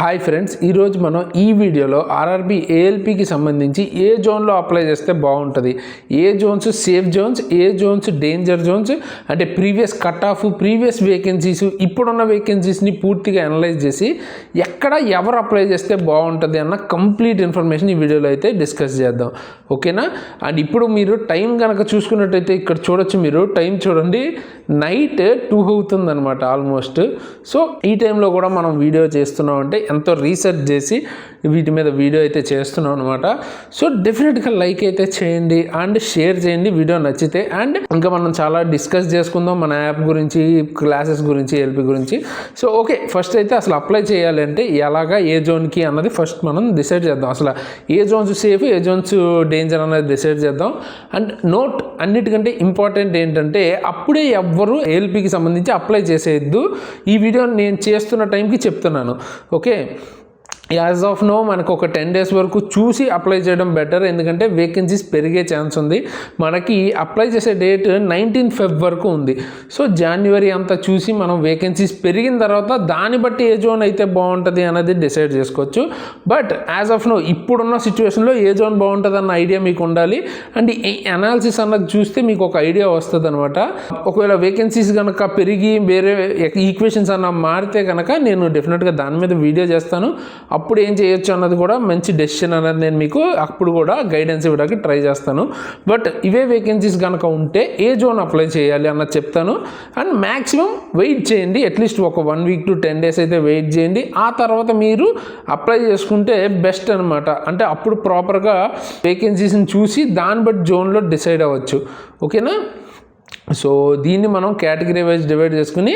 Hi friends, ఈరోజు మనం ఈ వీడియోలో ఆర్ఆర్బీ ఏఎల్పీకి సంబంధించి ఏ జోన్లో అప్లై చేస్తే బాగుంటుంది, ఏ జోన్స్ సేఫ్ జోన్స్, ఏ జోన్స్ డేంజర్ జోన్స్, అంటే previous cut off, previous vacancies, ఇప్పుడున్న వేకెన్సీస్ని పూర్తిగా అనలైజ్ చేసి ఎక్కడ ఎవరు అప్లై చేస్తే బాగుంటుంది అన్న కంప్లీట్ ఇన్ఫర్మేషన్ ఈ వీడియోలో అయితే డిస్కస్ చేద్దాం. ఓకేనా? అండ్ ఇప్పుడు మీరు టైం కనుక చూసుకున్నట్టయితే ఇక్కడ చూడొచ్చు, మీరు టైం చూడండి, నైట్ 2 అవుతుంది అనమాట ఆల్మోస్ట్. సో ఈ టైంలో కూడా మనం వీడియో చేస్తున్నాం అంటే ఎంతో రీసెర్చ్ చేసి వీటి మీద వీడియో అయితే చేస్తున్నాం అనమాట. సో డెఫినెట్గా లైక్ అయితే చేయండి అండ్ షేర్ చేయండి వీడియో నచ్చితే. అండ్ ఇంకా మనం చాలా డిస్కస్ చేసుకుందాం మన యాప్ గురించి, క్లాసెస్ గురించి, ఎల్పి గురించి. సో ఓకే, ఫస్ట్ అయితే అసలు అప్లై చేయాలి అంటే ఎలాగా, ఏ జోన్కి అన్నది ఫస్ట్ మనం డిసైడ్ చేద్దాం. అసలు ఏ జోన్స్ సేఫ్, ఏ జోన్స్ డేంజర్ అనేది డిసైడ్ చేద్దాం. అండ్ నోట్, అన్నిటికంటే ఇంపార్టెంట్ ఏంటంటే అప్పుడే ఎవ్వరు ఏఎల్పికి సంబంధించి అప్లై చేసేయద్దు. ఈ వీడియో నేను చేస్తున్న టైంకి చెప్తున్నాను. ఓకే, యాజ్ ఆఫ్ నో మనకు ఒక 10 days వరకు చూసి అప్లై చేయడం బెటర్, ఎందుకంటే వేకెన్సీస్ పెరిగే ఛాన్స్ ఉంది. మనకి అప్లై చేసే డేట్ 19 Feb వరకు ఉంది. సో జనవరి అంతా చూసి మనం వేకెన్సీస్ పెరిగిన తర్వాత దాన్ని బట్టి ఏ జోన్ అయితే బాగుంటుంది అనేది డిసైడ్ చేసుకోవచ్చు. బట్ యాజ్ ఆఫ్ నో ఇప్పుడున్న సిచ్యువేషన్లో ఏ జోన్ బాగుంటుంది అన్న ఐడియా మీకు ఉండాలి. అండ్ ఈ అనాలిసిస్ అన్నది చూస్తే మీకు ఒక ఐడియా వస్తుంది అనమాట. ఒకవేళ వేకెన్సీస్ కనుక పెరిగి వేరే ఈక్వేషన్స్ అన్న మారితే కనుక నేను డెఫినెట్గా దాని మీద వీడియో చేస్తాను. అప్పుడు ఏం చేయొచ్చు అన్నది కూడా మంచి డెసిషన్ అనేది నేను మీకు అప్పుడు కూడా గైడెన్స్ ఇవ్వడానికి ట్రై చేస్తాను. బట్ ఇవే వేకెన్సీస్ కనుక ఉంటే ఏ జోన్ అప్లై చేయాలి అన్నది చెప్తాను. అండ్ మ్యాక్సిమం వెయిట్ చేయండి, అట్లీస్ట్ ఒక 1 week to 10 days అయితే వెయిట్ చేయండి. ఆ తర్వాత మీరు అప్లై చేసుకుంటే బెస్ట్ అనమాట. అంటే అప్పుడు ప్రాపర్గా వేకెన్సీస్ని చూసి దాన్ని బట్టి జోన్లో డిసైడ్ అవ్వచ్చు. ఓకేనా? సో దీన్ని మనం కేటగిరీ వైజ్ డివైడ్ చేసుకుని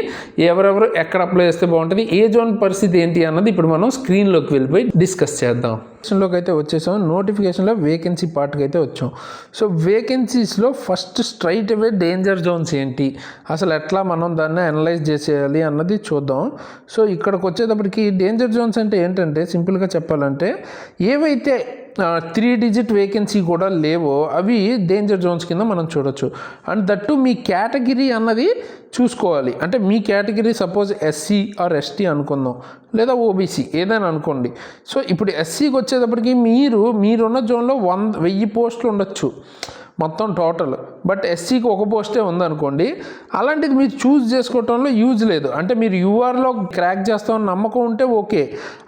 ఎవరెవరు ఎక్కడ అప్లై చేస్తే బాగుంటుంది, ఏ జోన్ పరిస్థితి ఏంటి అన్నది ఇప్పుడు మనం స్క్రీన్లోకి వెళ్ళిపోయి డిస్కస్ చేద్దాం. నోటిఫికేషన్లోకి అయితే వచ్చేసాం. నోటిఫికేషన్లో వేకెన్సీ పార్ట్కి అయితే వచ్చాం. సో వేకెన్సీస్లో ఫస్ట్ స్ట్రైట్ అవే డేంజర్ జోన్స్ ఏంటి, అసలు ఎట్లా మనం దాన్ని అనలైజ్ చేసేయాలి అన్నది చూద్దాం. సో ఇక్కడికి వచ్చేటప్పటికి డేంజర్ జోన్స్ అంటే ఏంటంటే, సింపుల్గా చెప్పాలంటే ఏవైతే 3 digit వేకెన్సీ కూడా లేవో అవి డేంజర్ జోన్స్ కింద మనం చూడొచ్చు. అండ్ దట్టు మీ కేటగిరీ అన్నది చూసుకోవాలి. అంటే మీ category suppose SC or ST అనుకుందాం, లేదా ఓబీసీ ఏదైనా అనుకోండి. సో ఇప్పుడు ఎస్సీకి వచ్చేటప్పటికి మీరున్న జోన్లో 1000 పోస్టులు ఉండొచ్చు మొత్తం టోటల్. బట్ ఎస్సీకి ఒక పోస్టే ఉందనుకోండి, అలాంటిది మీరు చూస్ చేసుకోవటంలో యూజ్ లేదు. అంటే మీరు యూఆర్లో క్రాక్ చేస్తామని నమ్మకం ఉంటే ఓకే,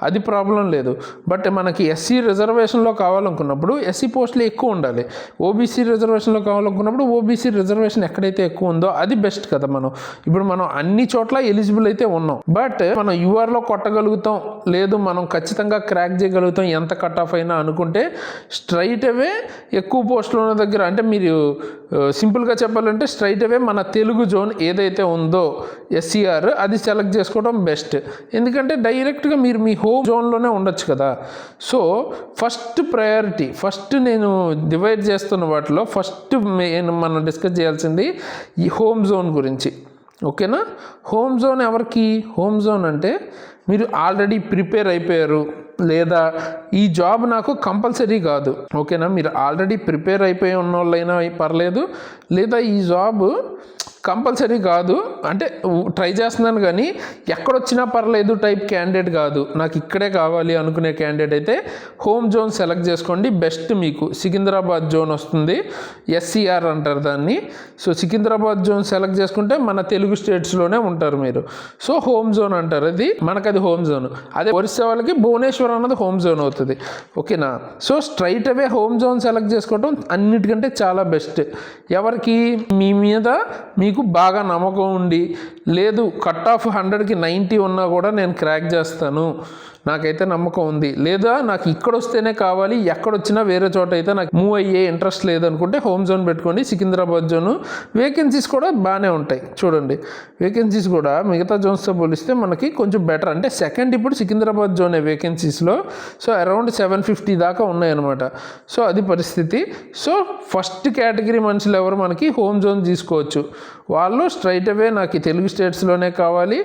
అది ప్రాబ్లం లేదు. బట్ మనకి ఎస్సీ రిజర్వేషన్లో కావాలనుకున్నప్పుడు ఎస్సీ పోస్టులు ఎక్కువ ఉండాలి, ఓబీసీ రిజర్వేషన్లో కావాలనుకున్నప్పుడు ఓబీసీ రిజర్వేషన్ ఎక్కడైతే ఎక్కువ ఉందో అది బెస్ట్ కదా. ఇప్పుడు మనం అన్ని చోట్ల ఎలిజిబుల్ అయితే ఉన్నాం, బట్ మనం యూఆర్లో కొట్టగలుగుతాం, లేదు మనం ఖచ్చితంగా క్రాక్ చేయగలుగుతాం ఎంత కట్ ఆఫ్ అయినా అనుకుంటే స్ట్రైట్ అవే ఎక్కువ పోస్టులు ఉన్న దగ్గర, అంటే మీరు సింపుల్గా చెప్పాలంటే స్ట్రైట్ అవే మన తెలుగు జోన్ ఏదైతే ఉందో ఎస్సీఆర్ అది సెలెక్ట్ చేసుకోవడం బెస్ట్. ఎందుకంటే డైరెక్ట్గా మీరు మీ హోమ్ జోన్లోనే ఉండొచ్చు కదా. సో ఫస్ట్ ప్రయారిటీ, ఫస్ట్ నేను డివైడ్ చేస్తున్న వాటిలో ఫస్ట్ మనం డిస్కస్ చేయాల్సింది ఈ హోమ్ జోన్ గురించి. ఓకేనా? హోమ్ జోన్ ఎవరికి? హోమ్ జోన్ అంటే మీరు ఆల్రెడీ ప్రిపేర్ అయిపోయారు, లేదా ఈ జాబ్ నాకు కంపల్సరీ కాదు. ఓకేనా? మీరు ఆల్రెడీ ప్రిపేర్ అయిపోయి ఉన్న వాళ్ళైనా పర్లేదు, లేదా ఈ జాబ్ కంపల్సరీ కాదు, అంటే ట్రై చేస్తున్నాను కానీ ఎక్కడొచ్చినా పర్లేదు టైప్ క్యాండిడేట్ కాదు, నాకు ఇక్కడే కావాలి అనుకునే క్యాండిడేట్ అయితే హోమ్ జోన్ సెలెక్ట్ చేసుకోండి బెస్ట్. మీకు సికింద్రాబాద్ జోన్ వస్తుంది, ఎస్సీఆర్ అంటారు దాన్ని. సో సికింద్రాబాద్ జోన్ సెలెక్ట్ చేసుకుంటే మన తెలుగు స్టేట్స్లోనే ఉంటారు మీరు. సో హోమ్ జోన్ అంటారు, అది మనకది హోమ్ జోన్. అదే ఒరిస్సా వాళ్ళకి భువనేశ్వర్ అన్నది హోమ్ జోన్ అవుతుంది. ఓకేనా? సో స్ట్రైట్ అవే హోమ్ జోన్ సెలెక్ట్ చేసుకోవడం అన్నిటికంటే చాలా బెస్ట్. ఎవరికి? మీ మీద మీకు బాగా నమ్మకం ఉండి, లేదు కట్ ఆఫ్ 100కి 90 ఉన్నా కూడా నేను క్రాక్ చేస్తాను, నాకైతే నమ్మకం ఉంది, లేదా నాకు ఇక్కడ వస్తేనే కావాలి, ఎక్కడొచ్చినా వేరే చోట అయితే నాకు మూవ్ అయ్యే ఇంట్రెస్ట్ లేదనుకుంటే హోమ్ జోన్ పెట్టుకోండి. సికింద్రాబాద్ జోను వేకెన్సీస్ కూడా బాగానే ఉంటాయి. చూడండి, వేకెన్సీస్ కూడా మిగతా జోన్స్తో పోలిస్తే మనకి కొంచెం బెటర్. అంటే సెకండ్ ఇప్పుడు సికింద్రాబాద్ జోనే వేకెన్సీస్లో. సో అరౌండ్ 750 దాకా ఉన్నాయన్నమాట. సో అది పరిస్థితి. సో ఫస్ట్ కేటగిరీ మనుషులు ఎవరు మనకి హోమ్ జోన్ తీసుకోవచ్చు. వాళ్ళు స్ట్రైట్ అవే నాకు తెలుగు స్టేట్స్లోనే కావాలి,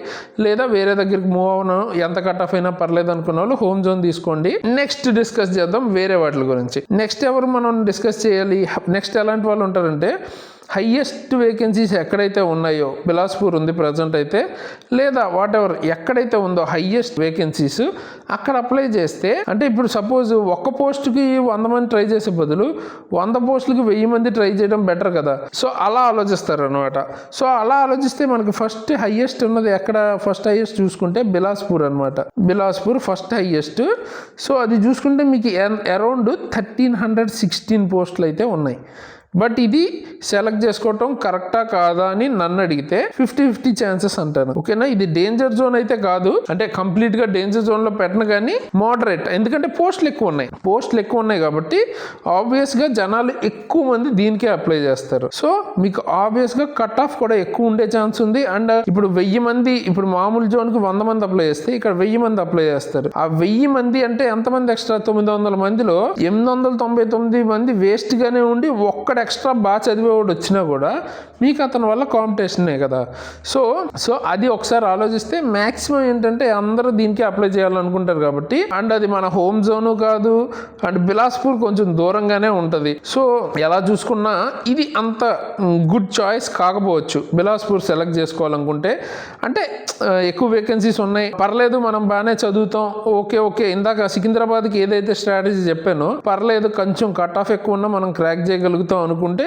లేదా వేరే దగ్గరికి మూవ్ అవను, ఎంత కట్ ఆఫ్ అయినా పర్లేదు అనుకున్న వాళ్ళు హోమ్ జోన్ తీసుకోండి. నెక్స్ట్ డిస్కస్ చేద్దాం వేరే వాటి గురించి. నెక్స్ట్ ఎవరు మనం డిస్కస్ చేయాలి, నెక్స్ట్ ఎలాంటి వాళ్ళు ఉంటారంటే హైయెస్ట్ వేకెన్సీస్ ఎక్కడైతే ఉన్నాయో, బిలాస్పూర్ ఉంది ప్రజెంట్ అయితే, లేదా వాట్ ఎవర్ ఎక్కడైతే ఉందో హైయెస్ట్ వేకెన్సీస్ అక్కడ అప్లై చేస్తే, అంటే ఇప్పుడు సపోజ్ ఒక్క పోస్ట్కి 100 మంది ట్రై చేసే బదులు 100 పోస్టులకి 1000 మంది ట్రై చేయడం బెటర్ కదా. సో అలా ఆలోచిస్తారు అనమాట. సో అలా ఆలోచిస్తే మనకి ఫస్ట్ హైయెస్ట్ ఉన్నది ఎక్కడ, ఫస్ట్ హైయెస్ట్ చూసుకుంటే బిలాస్పూర్ అనమాట. Bilaspur first highest. సో అది చూసుకుంటే మీకు అరౌండ్ 1316 పోస్టులు అయితే ఉన్నాయి. బట్ ఇది సెలెక్ట్ చేసుకోవటం కరెక్టా కాదా అని నన్ను అడిగితే 50-50 ఛాన్సెస్ అంటాను. ఓకేనా, ఇది డేంజర్ జోన్ అయితే కాదు, అంటే కంప్లీట్గా డేంజర్ జోన్లో పెట్టను, కానీ మోడరేట్. ఎందుకంటే పోస్టులు ఎక్కువ ఉన్నాయి కాబట్టి ఆబ్వియస్గా జనాలు ఎక్కువ మంది దీనికే అప్లై చేస్తారు. సో మీకు ఆబ్వియస్గా కట్ ఆఫ్ కూడా ఎక్కువ ఉండే ఛాన్స్ ఉంది. అండ్ ఇప్పుడు 1000 మంది, ఇప్పుడు మామూలు జోన్కి 100 మంది అప్లై చేస్తే ఇక్కడ 1000 మంది అప్లై చేస్తారు. ఆ 1000 మంది అంటే ఎంతమంది ఎక్స్ట్రా, 900 మందిలో 899 మంది వేస్ట్గానే ఉండి ఒక్కడ ఎక్స్ట్రా బాగా చదివేవాడు వచ్చినా కూడా మీకు అతని వల్ల కాంపిటీషనే కదా. సో అది ఒకసారి ఆలోచిస్తే మ్యాక్సిమం ఏంటంటే అందరూ దీనికి అప్లై చేయాలనుకుంటారు కాబట్టి, అండ్ అది మన హోమ్ జోను కాదు, అండ్ బిలాస్పూర్ కొంచెం దూరంగానే ఉంటుంది. సో ఎలా చూసుకున్నా ఇది అంత గుడ్ చాయిస్ కాకపోవచ్చు బిలాస్పూర్ సెలెక్ట్ చేసుకోవాలనుకుంటే. అంటే ఎక్కువ వేకెన్సీస్ ఉన్నాయి, పర్లేదు, మనం బాగానే చదువుతాం, ఓకే. ఇందాక సికింద్రాబాద్కి ఏదైతే స్ట్రాటజీ చెప్పానో, పర్లేదు కొంచెం కట్ ఆఫ్ ఎక్కువ ఉన్నా మనం క్రాక్ చేయగలుగుతాం అనుకుంటే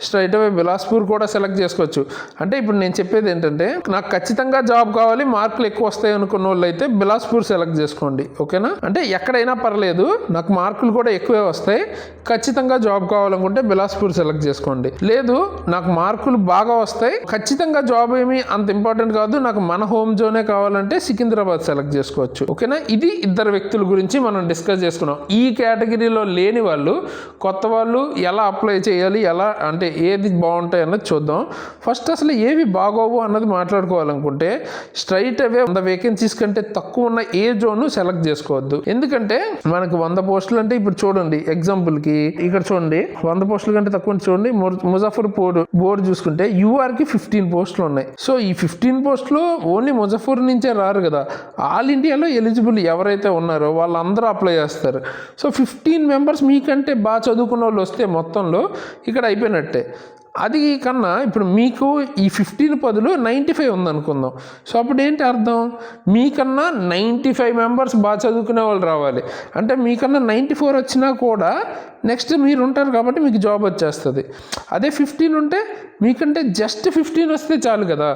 స్ట్రైట్ అవే బిలాస్పూర్ కూడా సెలెక్ట్ చేసుకోవచ్చు. అంటే ఇప్పుడు నేను చెప్పేది ఏంటంటే, నాకు ఖచ్చితంగా జాబ్ కావాలి, మార్కులు ఎక్కువ వస్తాయి అనుకున్న వాళ్ళు అయితే బిలాస్పూర్ సెలెక్ట్ చేసుకోండి. ఓకేనా, అంటే ఎక్కడైనా పర్లేదు, నాకు మార్కులు కూడా ఎక్కువే వస్తాయి, ఖచ్చితంగా జాబ్ కావాలనుకుంటే బిలాస్పూర్ సెలెక్ట్ చేసుకోండి. లేదు నాకు మార్కులు బాగా వస్తాయి, ఖచ్చితంగా జాబ్ ఏమీ అంత ఇంపార్టెంట్ కాదు, నాకు మన హోమ్ జోనే కావాలంటే సికింద్రాబాద్ సెలెక్ట్ చేసుకోవచ్చు. ఓకేనా, ఇది ఇద్దరు వ్యక్తుల గురించి మనం డిస్కస్ చేసుకున్నాం. ఈ కేటగిరీలో లేని వాళ్ళు, కొత్త వాళ్ళు ఎలా అప్లై చేయాలి, ఎలా అంటే ఏది బాగుంటాయి అన్నది చూద్దాం. ఫస్ట్ అసలు ఏవి బాగోవు అన్నది మాట్లాడుకోవాలనుకుంటే స్ట్రైట్ అవే 100 వేకెన్సీస్ కంటే తక్కువ ఉన్న ఏ జోన్ సెలెక్ట్ చేసుకోవద్దు. ఎందుకంటే మనకు 100 పోస్టులు అంటే ఇప్పుడు చూడండి, ఎగ్జాంపుల్కి ఇక్కడ చూడండి, 100 పోస్టుల కంటే తక్కువ చూడండి, ముజఫర్పూర్ బోర్డు చూసుకుంటే యూఆర్కి 15 పోస్టులు ఉన్నాయి. సో ఈ 15 పోస్టులు ఓన్లీ ముజఫర్ నుంచే రారు కదా, ఆల్ ఇండియాలో ఎలిజిబుల్ ఎవరైతే ఉన్నారో వాళ్ళందరూ అప్లై చేస్తారు. సో 15 మెంబర్స్ మీకంటే బాగా చదువుకున్న వాళ్ళు వస్తే మొత్తంలో ఇక్కడ అయిపోయినట్టే. అది కన్నా ఇప్పుడు మీకు ఈ 15 బదులు 95 ఉందనుకుందాం. సో అప్పుడు ఏంటి అర్థం, మీకన్నా 95 మెంబర్స్ బాగా చదువుకునే వాళ్ళు రావాలి. అంటే మీకన్నా 94 వచ్చినా కూడా నెక్స్ట్ మీరు ఉంటారు కాబట్టి మీకు జాబ్ వచ్చేస్తుంది. అదే 15 ఉంటే మీకంటే జస్ట్ 15 వస్తే చాలు కదా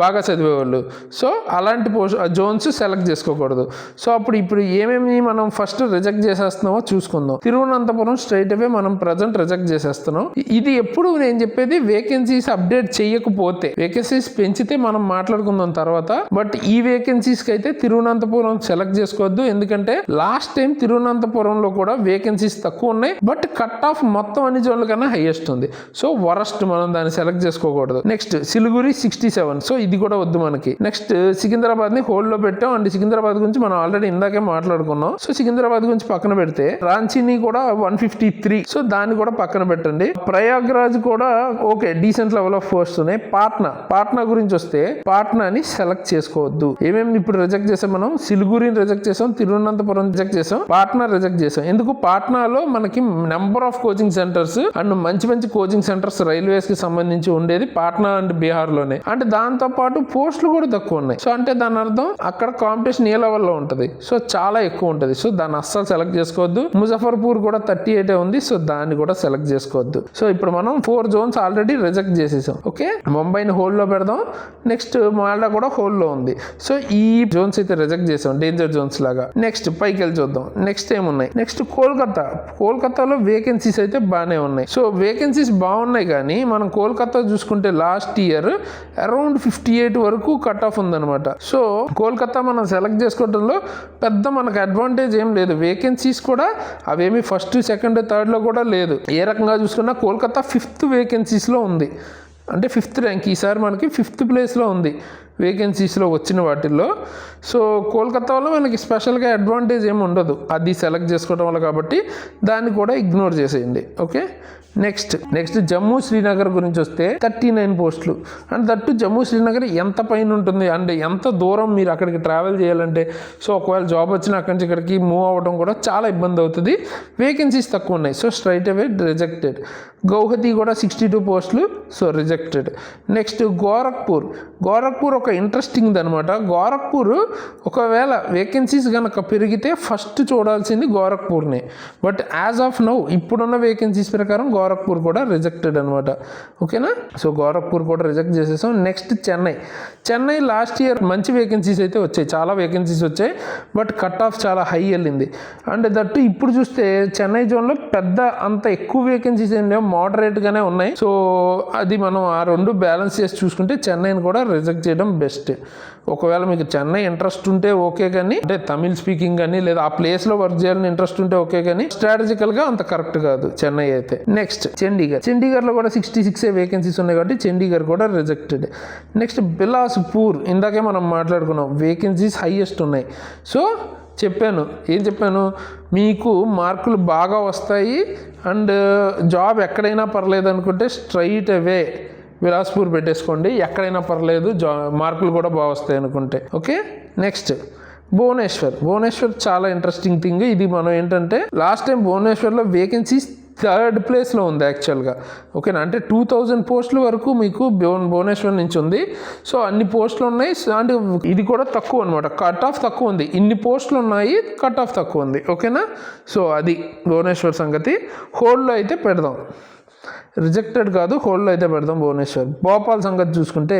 బాగా చదివేవాళ్ళు. సో అలాంటి జోన్స్ సెలెక్ట్ చేసుకోకూడదు. సో ఇప్పుడు ఏమేమి మనం ఫస్ట్ రిజెక్ట్ చేసేస్తున్నామో చూసుకుందాం. తిరువనంతపురం స్ట్రైట్ అవే మనం ప్రజెంట్ రిజెక్ట్ చేసేస్తున్నాం. ఇది ఎప్పుడు నేను చెప్పేది వేకెన్సీస్ అప్డేట్ చేయకపోతే, వేకెన్సీస్ పెంచితే మనం మాట్లాడుకుందాం తర్వాత. బట్ ఈ వేకెన్సీస్కి అయితే తిరువనంతపురం సెలెక్ట్ చేసుకోవద్దు. ఎందుకంటే లాస్ట్ టైం తిరువనంతపురంలో కూడా వేకెన్సీస్ తక్కువ ఉన్నాయి, బట్ కట్ ఆఫ్ మొత్తం అన్ని జోన్ల కన్నా హైయెస్ట్ ఉంది. సో వరస్ట్, మనం దాన్ని సెలెక్ట్ చేసుకోకూడదు. నెక్స్ట్ సిలిగురి 67. సో ఇది కూడా వద్దు మనకి. నెక్స్ట్ సికింద్రాబాద్ ని హోల్డ్ లో పెట్టాం. అండ్ సికింద్రాబాద్ గురించి మనం ఆల్రెడీ ఇందాకే మాట్లాడుకున్నాం. సో సికింద్రాబాద్ గురించి పక్కన పెడితే రాంచీని కూడా 153. సో దాన్ని కూడా పక్కన పెట్టండి. ప్రయాగ్రాజ్ కూడా okay, decent level of post ఉన్నాయి. పాట్నా గురించి వస్తే పాట్నాని సెలెక్ట్ చేసుకోవద్దు. ఏమేమి ఇప్పుడు రిజెక్ట్ చేసాం మనం, సిలిగురిని రిజెక్ట్ చేసాం, తిరువనంతపురం రిజెక్ట్ చేసాం, పాట్నా రిజెక్ట్ చేసాం. ఎందుకు, పాట్నాలో మనకి number of coaching centres and మంచి కోచింగ్ సెంటర్స్ రైల్వేస్ కి సంబంధించి ఉండేది పాట్నా అండ్ బీహార్ లోనే. అంటే దాంతో పాటు పోస్టులు కూడా తక్కువ ఉన్నాయి. సో అంటే దాని అర్థం అక్కడ కాంపిటీషన్ ఏ లెవెల్లో ఉంటుంది, సో చాలా ఎక్కువ ఉంటుంది. సో దాన్ని అస్సలు సెలెక్ట్ చేసుకోవద్దు. ముజఫర్పూర్ కూడా 38 ఉంది. సో దాన్ని కూడా సెలెక్ట్ చేసుకోవద్దు. సో ఇప్పుడు మనం 4 జోన్స్ ఆల్రెడీ రిజెక్ట్ చేసేసాం. ఓకే, ముంబైని హోల్డ్ లో పెడదాం. నెక్స్ట్ మాల్డా కూడా హోల్డ్ లో ఉంది. సో ఈ జోన్స్ అయితే రిజెక్ట్ చేసాం, డేంజర్ జోన్స్ లాగా. నెక్స్ట్ పైకి వెళ్ళి చూద్దాం. నెక్స్ట్ ఏమున్నాయి, నెక్స్ట్ కోల్కతాలో వేకెన్సీస్ అయితే బాగానే ఉన్నాయి. సో వేకెన్సీస్ బాగున్నాయి, కానీ మనం కోల్కతా చూసుకుంటే లాస్ట్ ఇయర్ అరౌండ్ 58 వరకు కట్ ఆఫ్ ఉందన్నమాట. సో కోల్కతా మనం సెలెక్ట్ చేసుకోవడంలో పెద్ద మనకు అడ్వాంటేజ్ ఏం లేదు. వేకెన్సీస్ కూడా అవేమి ఫస్ట్, సెకండ్, థర్డ్లో కూడా లేదు. ఏ రకంగా చూసుకున్నా కోల్కతా 5th వేకెన్సీస్లో ఉంది. అంటే 5th ర్యాంక్, ఈసారి మనకి 5th ప్లేస్లో ఉంది. వేకెన్సీస్లో వచ్చిన వాటిల్లో. సో కోల్కతాలో మనకి స్పెషల్గా అడ్వాంటేజ్ ఏమి ఉండదు అది సెలెక్ట్ చేసుకోవడం వల్ల, కాబట్టి దాన్ని కూడా ఇగ్నోర్ చేసేయండి. ఓకే, నెక్స్ట్ జమ్మూ శ్రీనగర్ గురించి వస్తే 39 పోస్టులు. అండ్ దట్టు జమ్మూ శ్రీనగర్ ఎంత పైన ఉంటుంది అండ్ ఎంత దూరం మీరు అక్కడికి ట్రావెల్ చేయాలంటే, సో ఒకవేళ జాబ్ వచ్చినా అక్కడి నుంచి ఇక్కడికి మూవ్ అవ్వడం కూడా చాలా ఇబ్బంది అవుతుంది. వేకెన్సీస్ తక్కువ ఉన్నాయి, సో స్ట్రైట్ అవే రిజెక్టెడ్. గౌహతి కూడా 62 పోస్టులు, సో రిజెక్టెడ్. నెక్స్ట్ గోరఖ్పూర్ ఒక ఇంట్రెస్టింగ్ అనమాట. గోరఖ్పూర్ ఒకవేళ వేకెన్సీస్ కనుక పెరిగితే ఫస్ట్ చూడాల్సింది గోరఖ్పూర్నే. బట్ యాజ్ ఆఫ్ నౌ ఇప్పుడున్న వేకెన్సీస్ ప్రకారం గోరఖ్పూర్ కూడా రిజెక్టెడ్ అనమాట. ఓకేనా, సో గోరఖ్పూర్ కూడా రిజెక్ట్ చేసేసాం. నెక్స్ట్ చెన్నై లాస్ట్ ఇయర్ మంచి వేకెన్సీస్ అయితే వచ్చాయి, చాలా వేకెన్సీస్ వచ్చాయి, బట్ కట్ ఆఫ్ చాలా హై వెళ్ళింది. అండ్ దట్టు ఇప్పుడు చూస్తే చెన్నై జోన్లో పెద్ద అంత ఎక్కువ వేకెన్సీస్ ఏం లేవు, మోడరేట్గానే ఉన్నాయి. సో అది మనం ఆ రెండు బ్యాలెన్స్ చేసి చూసుకుంటే చెన్నైని కూడా రిజెక్ట్ చేయడం బెస్ట్. ఒకవేళ మీకు చెన్నై ఇంట్రెస్ట్ ఉంటే ఓకే, కానీ అంటే తమిళ్ స్పీకింగ్ కానీ లేదా ఆ ప్లేస్లో వర్క్ చేయాలని ఇంట్రెస్ట్ ఉంటే ఓకే, కానీ స్ట్రాటజికల్గా అంత కరెక్ట్ కాదు చెన్నై అయితే. నెక్స్ట్ చండీగఢ్లో కూడా 66 వేకెన్సీస్ ఉన్నాయి కాబట్టి చండీగఢ్ కూడా రిజెక్టెడ్. నెక్స్ట్ బిలాస్పూర్, ఇందాకే మనం మాట్లాడుకున్నాం, వేకెన్సీస్ హైయెస్ట్ ఉన్నాయి. సో ఏం చెప్పాను, మీకు మార్కులు బాగా వస్తాయి అండ్ జాబ్ ఎక్కడైనా పర్లేదు అనుకుంటే స్ట్రైట్ అవే బిలాస్పూర్ పెట్టేసుకోండి, ఎక్కడైనా పర్లేదు, మార్కులు కూడా బాగా వస్తాయి అనుకుంటే. ఓకే, నెక్స్ట్ భువనేశ్వర్ చాలా ఇంట్రెస్టింగ్ థింగ్. ఇది మనం ఏంటంటే లాస్ట్ టైం భువనేశ్వర్లో వేకెన్సీస్ 3rd ప్లేస్లో ఉంది యాక్చువల్గా. ఓకేనా, అంటే 2000 పోస్టుల వరకు మీకు భువనేశ్వర్ నుంచి ఉంది. సో అన్ని పోస్టులు ఉన్నాయి అండ్ ఇది కూడా తక్కువ అనమాట, కట్ ఆఫ్ తక్కువ ఉంది. ఇన్ని పోస్టులు ఉన్నాయి, కట్ ఆఫ్ తక్కువ ఉంది. ఓకేనా, సో అది భువనేశ్వర్ సంగతి. హోల్డ్లో అయితే పెడదాం, రిజెక్టెడ్ కాదు, హోల్డ్లో అయితే పెడదాం భువనేశ్వర్. భోపాల్ సంగతి చూసుకుంటే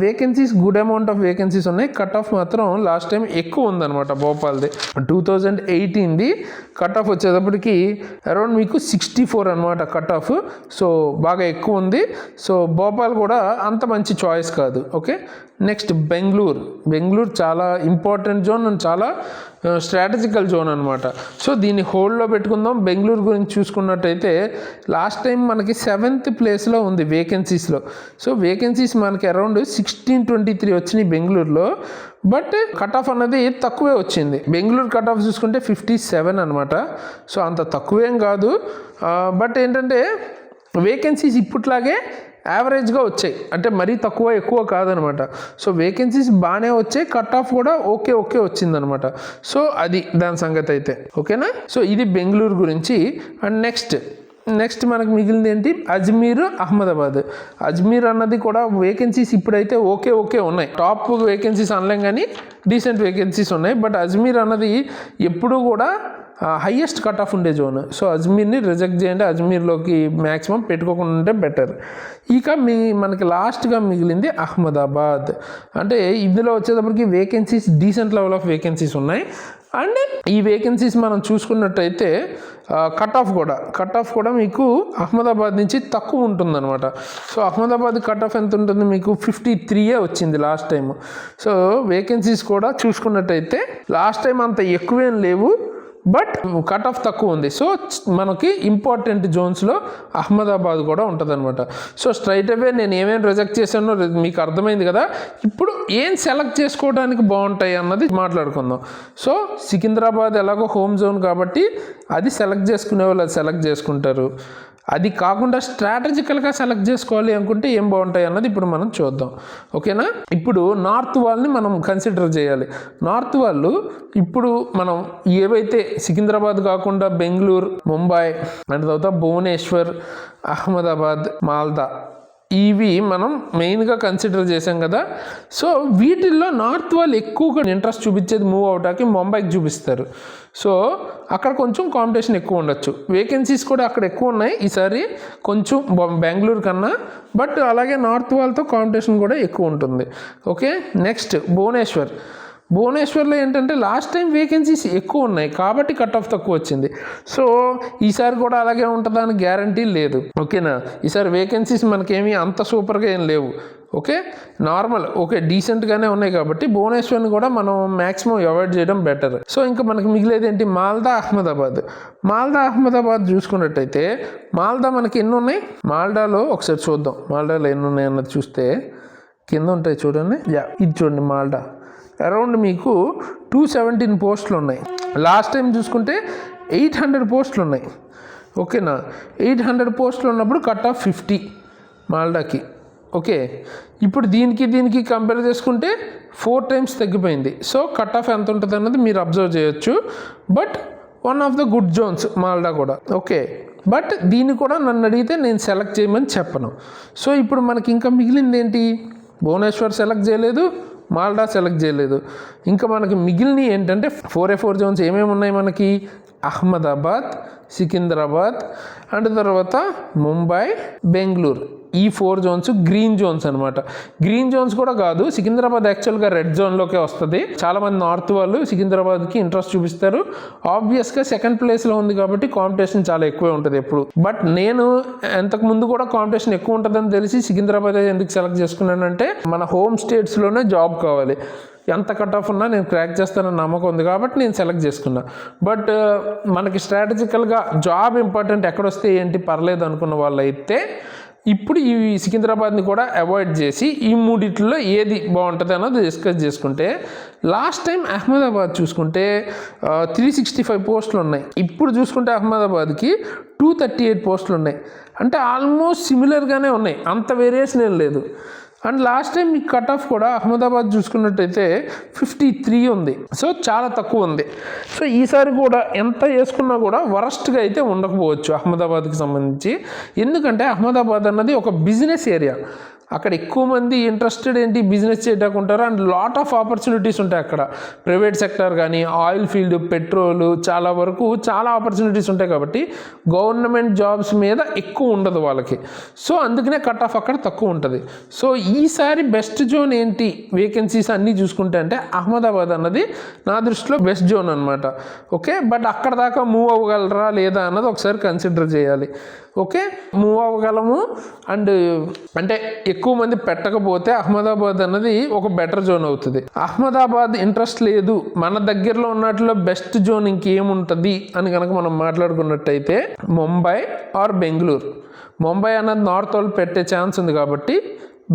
vacancies good amount of vacancies ఉన్నాయి, కట్ ఆఫ్ మాత్రం లాస్ట్ టైం ఎక్కువ ఉందన్నమాట. భోపాల్ది 2018ది కట్ ఆఫ్ వచ్చేటప్పటికి అరౌండ్ మీకు 64 అనమాట కట్ ఆఫ్. సో బాగా ఎక్కువ ఉంది. సో భోపాల్ కూడా అంత మంచి చాయిస్ కాదు. ఓకే, నెక్స్ట్ బెంగళూరు చాలా ఇంపార్టెంట్ జోన్ అండ్ చాలా స్ట్రాటజికల్ జోన్ అనమాట. సో దీన్ని హోల్డ్లో పెట్టుకుందాం. బెంగళూరు గురించి చూసుకున్నట్టయితే లాస్ట్ టైం మనకి 7th ప్లేస్లో ఉంది వేకెన్సీస్లో. సో వేకెన్సీస్ మనకి అరౌండ్ 1623 వచ్చినాయి బెంగళూరులో, బట్ కట్ ఆఫ్ అన్నది తక్కువే వచ్చింది. బెంగళూరు కట్ ఆఫ్ చూసుకుంటే 57 అనమాట. సో అంత తక్కువేం కాదు, బట్ ఏంటంటే వేకెన్సీస్ ఇప్పట్లాగే యావరేజ్గా వచ్చాయి, అంటే మరీ తక్కువ ఎక్కువ కాదనమాట. సో వేకెన్సీస్ బాగానే వచ్చాయి, కట్ ఆఫ్ కూడా ఓకే వచ్చిందనమాట. సో అది దాని సంగతి అయితే. ఓకేనా, సో ఇది బెంగళూరు గురించి. అండ్ నెక్స్ట్ మనకు మిగిలింది ఏంటి, అహ్మదాబాద్ అన్నది కూడా వేకెన్సీస్ ఇప్పుడైతే ఓకే ఉన్నాయి. టాప్ వేకెన్సీస్ అనలేం కానీ డీసెంట్ వేకెన్సీస్ ఉన్నాయి. బట్ అజ్మీర్ అన్నది ఎప్పుడూ కూడా హైయెస్ట్ కట్ ఆఫ్ ఉండే జోన్. సో అజ్మీర్ని రిజెక్ట్ చేయండి, అజ్మీర్లోకి మ్యాక్సిమం పెట్టుకోకుండా ఉంటే బెటర్. ఇక మనకి లాస్ట్గా మిగిలింది అహ్మదాబాద్. అంటే ఇందులో వచ్చేటప్పటికి vacancies decent level of vacancies ఉన్నాయి. అండ్ ఈ వేకెన్సీస్ మనం చూసుకున్నట్టయితే కట్ ఆఫ్ కూడా మీకు అహ్మదాబాద్ నుంచి తక్కువ ఉంటుందన్నమాట. సో అహ్మదాబాద్ కట్ ఆఫ్ ఎంత ఉంటుంది మీకు 53 వచ్చింది లాస్ట్ టైం. సో వేకెన్సీస్ కూడా చూసుకున్నట్టయితే లాస్ట్ టైం అంత ఎక్కువేం లేవు, బట్ కట్ ఆఫ్ తక్కువ ఉంది. సో మనకి ఇంపార్టెంట్ జోన్స్లో అహ్మదాబాద్ కూడా ఉంటుంది అనమాట. సో స్ట్రైట్ అవే నేను ఏమేమి రిజెక్ట్ చేశానో మీకు అర్థమైంది కదా. ఇప్పుడు ఏం సెలెక్ట్ చేసుకోవడానికి బాగుంటాయి అన్నది మాట్లాడుకుందాం. సో సికింద్రాబాద్ ఎలాగో హోమ్ జోన్ కాబట్టి అది సెలెక్ట్ చేసుకునే వాళ్ళు అది సెలెక్ట్ చేసుకుంటారు. అది కాకుండా స్ట్రాటజికల్గా సెలెక్ట్ చేసుకోవాలి అనుకుంటే ఏం బాగుంటాయి అన్నది ఇప్పుడు మనం చూద్దాం. ఓకేనా, ఇప్పుడు నార్త్ వాళ్ళని మనం కన్సిడర్ చేయాలి. నార్త్ వాళ్ళు ఇప్పుడు మనం ఏవైతే సికింద్రాబాద్ కాకుండా బెంగళూరు, ముంబై అండ్ తర్వాత భువనేశ్వర్, అహ్మదాబాద్, మాల్దా ఇవి మనం మెయిన్గా కన్సిడర్ చేసాం కదా. సో వీటిల్లో నార్త్ వాళ్ళు ఎక్కువగా ఇంట్రెస్ట్ చూపించేది మూవ్ అవటానికి ముంబైకి చూపిస్తారు. సో అక్కడ కొంచెం కాంపిటీషన్ ఎక్కువ ఉండొచ్చు, వేకెన్సీస్ కూడా అక్కడ ఎక్కువ ఉన్నాయి ఈసారి కొంచెం బెంగళూరు కన్నా. బట్ అలాగే నార్త్ వాళ్ళతో కాంపిటీషన్ కూడా ఎక్కువ ఉంటుంది. ఓకే, నెక్స్ట్ భువనేశ్వర్లో ఏంటంటే లాస్ట్ టైం వేకెన్సీస్ ఎక్కువ ఉన్నాయి కాబట్టి కట్ ఆఫ్ తక్కువ వచ్చింది. సో ఈసారి కూడా అలాగే ఉంటుందని గ్యారంటీ లేదు. ఓకేనా, ఈసారి వేకెన్సీస్ మనకేమీ అంత సూపర్గా ఏం లేవు. ఓకే, నార్మల్ డీసెంట్గానే ఉన్నాయి కాబట్టి భువనేశ్వర్ని కూడా మనం మ్యాక్సిమం అవాయిడ్ చేయడం బెటర్. సో ఇంకా మనకి మిగిలేది ఏంటి, మాల్దా అహ్మదాబాద్ చూసుకున్నట్టయితే మాల్దా మనకి ఎన్ని ఉన్నాయి, మాల్దాలో ఒకసారి చూద్దాం. మాల్దాలో ఎన్ని ఉన్నాయి అన్నది చూస్తే కింద ఉంటాయి చూడండి. ఇది చూడండి మాల్టా అరౌండ్ మీకు 217 పోస్టులు ఉన్నాయి. లాస్ట్ టైం చూసుకుంటే 800 పోస్టులు ఉన్నాయి. ఓకేనా, 800 పోస్టులు ఉన్నప్పుడు కట్ ఆఫ్ 50 మాల్టాకి. ఓకే, ఇప్పుడు దీనికి కంపేర్ చేసుకుంటే 4 టైమ్స్ తగ్గిపోయింది. సో కట్ ఆఫ్ ఎంత ఉంటుంది అన్నది మీరు అబ్జర్వ్ చేయొచ్చు. But one of the good ones మాల్టా కూడా. ఓకే, బట్ దీన్ని కూడా నన్ను అడిగితే నేను సెలెక్ట్ చేయమని చెప్పను. సో ఇప్పుడు మనకి ఇంకా మిగిలింది ఏంటి? భువనేశ్వర్ సెలెక్ట్ చేయలేదు, మాల్టా సెలెక్ట్ చేయలేదు. ఇంకా మనకి మిగిలినవి ఏంటంటే 4A4 జోన్స్ ఏమేమి ఉన్నాయి మనకి? అహ్మదాబాద్, సికింద్రాబాద్ అండ్ తర్వాత ముంబై, బెంగళూరు. ఈ 4 జోన్స్ గ్రీన్ జోన్స్ అనమాట. గ్రీన్ జోన్స్ కూడా కాదు, సికింద్రాబాద్ యాక్చువల్గా రెడ్ జోన్లోకే వస్తుంది. చాలామంది నార్త్ వాళ్ళు సికింద్రాబాద్కి ఇంట్రెస్ట్ చూపిస్తారు. ఆబ్వియస్గా సెకండ్ ప్లేస్లో ఉంది కాబట్టి కాంపిటీషన్ చాలా ఎక్కువే ఉంటుంది ఎప్పుడు. బట్ నేను ఎంతకు ముందు కూడా కాంపిటీషన్ ఎక్కువ ఉంటుందని తెలిసి సికింద్రాబాద్ ఎందుకు సెలెక్ట్ చేసుకున్నానంటే మన హోమ్ స్టేట్స్లోనే జాబ్ కావాలి. ఎంత కట్ ఆఫ్ ఉన్నా నేను క్రాక్ చేస్తానని నమ్మకం ఉంది కాబట్టి నేను సెలెక్ట్ చేసుకున్నా. బట్ మనకి స్ట్రాటజికల్గా జాబ్ ఇంపార్టెంట్, ఎక్కడొస్తే ఏంటి పర్లేదు అనుకున్న వాళ్ళు అయితే ఇప్పుడు ఈ సికింద్రాబాద్ని కూడా అవాయిడ్ చేసి ఈ మూడిట్లో ఏది బాగుంటుంది అన్నది డిస్కస్ చేసుకుంటే, లాస్ట్ టైం అహ్మదాబాద్ చూసుకుంటే 365 పోస్టులు ఉన్నాయి. ఇప్పుడు చూసుకుంటే అహ్మదాబాద్కి 238 పోస్టులు ఉన్నాయి. అంటే ఆల్మోస్ట్ సిమిలర్గానే ఉన్నాయి, అంత వేరియేషన్ ఏం లేదు. అండ్ లాస్ట్ టైం ఈ కట్ ఆఫ్ కూడా అహ్మదాబాద్ చూసుకున్నట్టయితే 53 ఉంది. సో చాలా తక్కువ ఉంది. సో ఈసారి కూడా ఎంత వేసుకున్నా కూడా వరస్ట్గా అయితే ఉండకపోవచ్చు అహ్మదాబాద్కి సంబంధించి. ఎందుకంటే అహ్మదాబాద్ అన్నది ఒక బిజినెస్ ఏరియా. అక్కడ ఎక్కువ మంది ఇంట్రెస్టెడ్ ఏంటి బిజినెస్ చేయడానికి ఉంటారు. అండ్ లాట్ ఆఫ్ ఆపర్చునిటీస్ ఉంటాయి అక్కడ. ప్రైవేట్ సెక్టర్ కానీ, ఆయిల్ ఫీల్డ్, పెట్రోల్, చాలా వరకు చాలా ఆపర్చునిటీస్ ఉంటాయి కాబట్టి గవర్నమెంట్ జాబ్స్ మీద ఎక్కువ ఉండదు వాళ్ళకి. సో అందుకనే కట్ ఆఫ్ అక్కడ తక్కువ ఉంటుంది. సో ఈసారి బెస్ట్ జోన్ ఏంటి వేకెన్సీస్ అన్నీ చూసుకుంటే అంటే అహ్మదాబాద్ అన్నది నా దృష్టిలో బెస్ట్ జోన్ అనమాట. ఓకే, బట్ అక్కడ దాకా మూవ్ అవ్వగలరా లేదా అన్నది ఒకసారి కన్సిడర్ చేయాలి. Okay, move అవ్వగలము. అండ్ అంటే ఎక్కువ మంది పెట్టకపోతే అహ్మదాబాద్ అన్నది ఒక బెటర్ జోన్ అవుతుంది. అహ్మదాబాద్ ఇంట్రెస్ట్ లేదు, మన దగ్గరలో ఉన్నట్లో బెస్ట్ జోన్ ఇంకేముంటుంది అని కనుక మనం మాట్లాడుకున్నట్టయితే ముంబై ఆర్ బెంగళూరు. ముంబై అన్నది నార్త్ వాళ్ళు పెట్టే ఛాన్స్ ఉంది కాబట్టి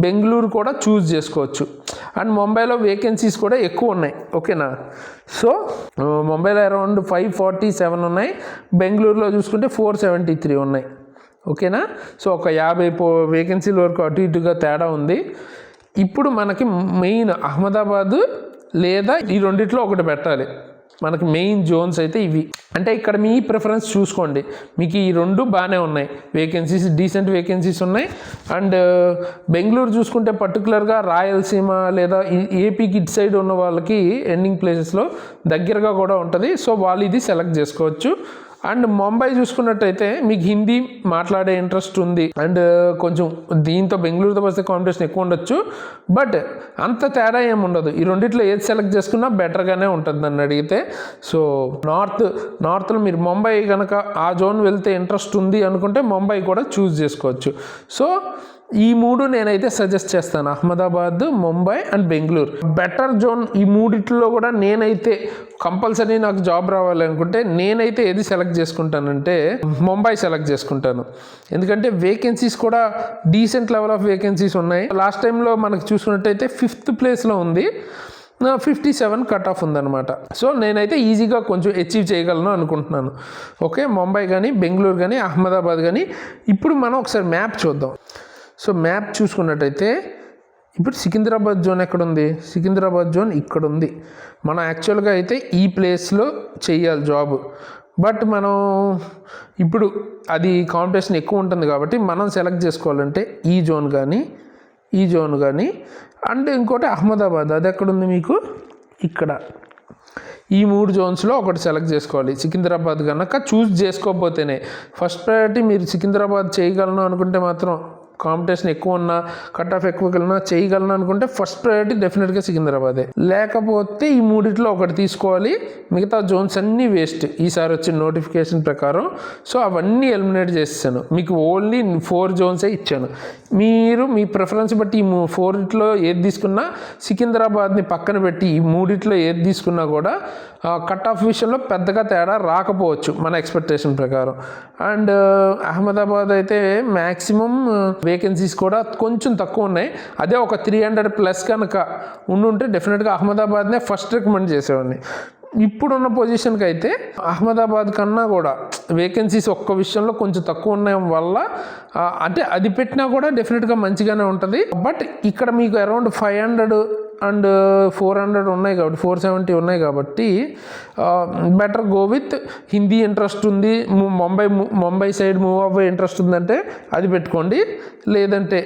బెంగళూరు కూడా చూస్ చేసుకోవచ్చు. అండ్ ముంబైలో వేకెన్సీస్ కూడా ఎక్కువ ఉన్నాయి. ఓకేనా, సో ముంబైలో అరౌండ్ 547 ఉన్నాయి, బెంగళూరులో చూసుకుంటే 473 ఉన్నాయి. ఓకేనా, సో ఒక 50 వేకెన్సీల వరకు అటు ఇటుగా తేడా ఉంది. ఇప్పుడు మనకి మెయిన్ అహ్మదాబాద్ లేదా ఈ రెండిట్లో ఒకటి పెట్టాలి. మనకి మెయిన్ జోన్స్ అయితే ఇవి. అంటే ఇక్కడ మీ ప్రిఫరెన్స్ చూసుకోండి. మీకు ఈ రెండు బాగానే ఉన్నాయి, వేకెన్సీస్ డీసెంట్ వేకెన్సీస్ ఉన్నాయి. అండ్ బెంగళూరు చూసుకుంటే పర్టికులర్గా రాయలసీమ లేదా ఏపీకి ఇటు సైడ్ ఉన్న వాళ్ళకి ఎండింగ్ ప్లేసెస్లో దగ్గరగా కూడా ఉంటుంది. సో వాళ్ళు ఇది సెలెక్ట్ చేసుకోవచ్చు. అండ్ ముంబై చూసుకున్నట్టయితే మీకు హిందీ మాట్లాడే ఇంట్రెస్ట్ ఉంది అండ్ కొంచెం దీంతో బెంగళూరుతో వస్తే కాంపిటీషన్ ఎక్కువ ఉండొచ్చు. బట్ అంత తేడా ఏమి ఉండదు. ఈ రెండిట్లో ఏది సెలెక్ట్ చేసుకున్నా బెటర్గానే ఉంటుంది నన్ను అడిగితే. సో నార్త్లో మీరు ముంబై కనుక ఆ జోన్ వెళ్తే ఇంట్రెస్ట్ ఉంది అనుకుంటే ముంబై కూడా చూస్ చేసుకోవచ్చు. సో ఈ మూడు నేనైతే సజెస్ట్ చేస్తాను, Ahmedabad, Mumbai and Bengaluru better zone. ఈ మూడిట్లో కూడా నేనైతే కంపల్సరీ నాకు జాబ్ రావాలి అనుకుంటే నేనైతే ఏది సెలెక్ట్ చేసుకుంటానంటే ముంబై సెలెక్ట్ చేసుకుంటాను. ఎందుకంటే వేకెన్సీస్ కూడా డీసెంట్ లెవెల్ ఆఫ్ వేకెన్సీస్ ఉన్నాయి. లాస్ట్ టైంలో మనకు చూసుకున్నట్టయితే 5th ప్లేస్లో ఉంది, 57 కట్ ఆఫ్ ఉందన్నమాట. సో నేనైతే ఈజీగా కొంచెం అచీవ్ చేయగలను అనుకుంటున్నాను. ఓకే, ముంబై కానీ, బెంగళూరు కానీ, అహ్మదాబాద్ కానీ. ఇప్పుడు మనం ఒకసారి మ్యాప్ చూద్దాం. సో మ్యాప్ చూసుకున్నట్టయితే ఇప్పుడు సికింద్రాబాద్ జోన్ ఎక్కడుంది? సికింద్రాబాద్ జోన్ ఇక్కడ ఉంది. మనం యాక్చువల్గా అయితే ఈ ప్లేస్లో చేయాలి జాబ్. బట్ మనం ఇప్పుడు అది కాంపిటీషన్ ఎక్కువ ఉంటుంది కాబట్టి మనం సెలెక్ట్ చేసుకోవాలంటే ఈ జోన్ కానీ అండ్ ఇంకోటి అహ్మదాబాద్, అది ఎక్కడుంది మీకు? ఇక్కడ. ఈ 3 జోన్స్లో ఒకటి సెలెక్ట్ చేసుకోవాలి. సికింద్రాబాద్ కనుక చూస్ చేసుకోకపోతేనే ఫస్ట్ ప్రయారిటీ మీరు సికింద్రాబాద్ చేయగలను అనుకుంటే మాత్రం కాంపిటీషన్ ఎక్కువ ఉన్నా కట్ ఆఫ్ ఎక్కువ వెళ్ళినా చేయగలను అనుకుంటే ఫస్ట్ ప్రయారిటీ డెఫినెట్గా సికింద్రాబాదే. లేకపోతే ఈ మూడిట్లో ఒకటి తీసుకోవాలి, మిగతా జోన్స్ అన్నీ వేస్ట్ ఈసారి వచ్చిన నోటిఫికేషన్ ప్రకారం. సో అవన్నీ ఎలిమినేట్ చేసేసాను, మీకు ఓన్లీ 4 జోన్సే ఇచ్చాను. మీరు మీ ప్రిఫరెన్స్ బట్టి ఈ 4లో ఏది తీసుకున్నా, సికింద్రాబాద్ని పక్కన పెట్టి ఈ 3లో ఏది తీసుకున్నా కూడా కట్ ఆఫ్ విషయంలో పెద్దగా తేడా రాకపోవచ్చు మన ఎక్స్పెక్టేషన్ ప్రకారం. అండ్ అహ్మదాబాద్ అయితే మ్యాక్సిమం వేకెన్సీస్ కూడా కొంచెం తక్కువ ఉన్నాయి. అదే ఒక 300+ కనుక ఉండుంటే డెఫినెట్గా అహ్మదాబాద్నే ఫస్ట్ రికమెండ్ చేసేవాడిని. ఇప్పుడున్న పొజిషన్కి అయితే అహ్మదాబాద్ కన్నా కూడా వేకెన్సీస్ ఒక్క విషయంలో కొంచెం తక్కువ ఉండడం వల్ల అంటే అది పెట్టినా కూడా డెఫినెట్గా మంచిగానే ఉంటుంది. బట్ ఇక్కడ మీకు అరౌండ్ 500 అండ్ 400 ఉన్నాయి కాబట్టి 470 ఉన్నాయి కాబట్టి better go with Hindi interest ఉంది, ముంబై సైడ్ మూవ్ అవ్వే ఇంట్రెస్ట్ ఉందంటే అది పెట్టుకోండి. లేదంటే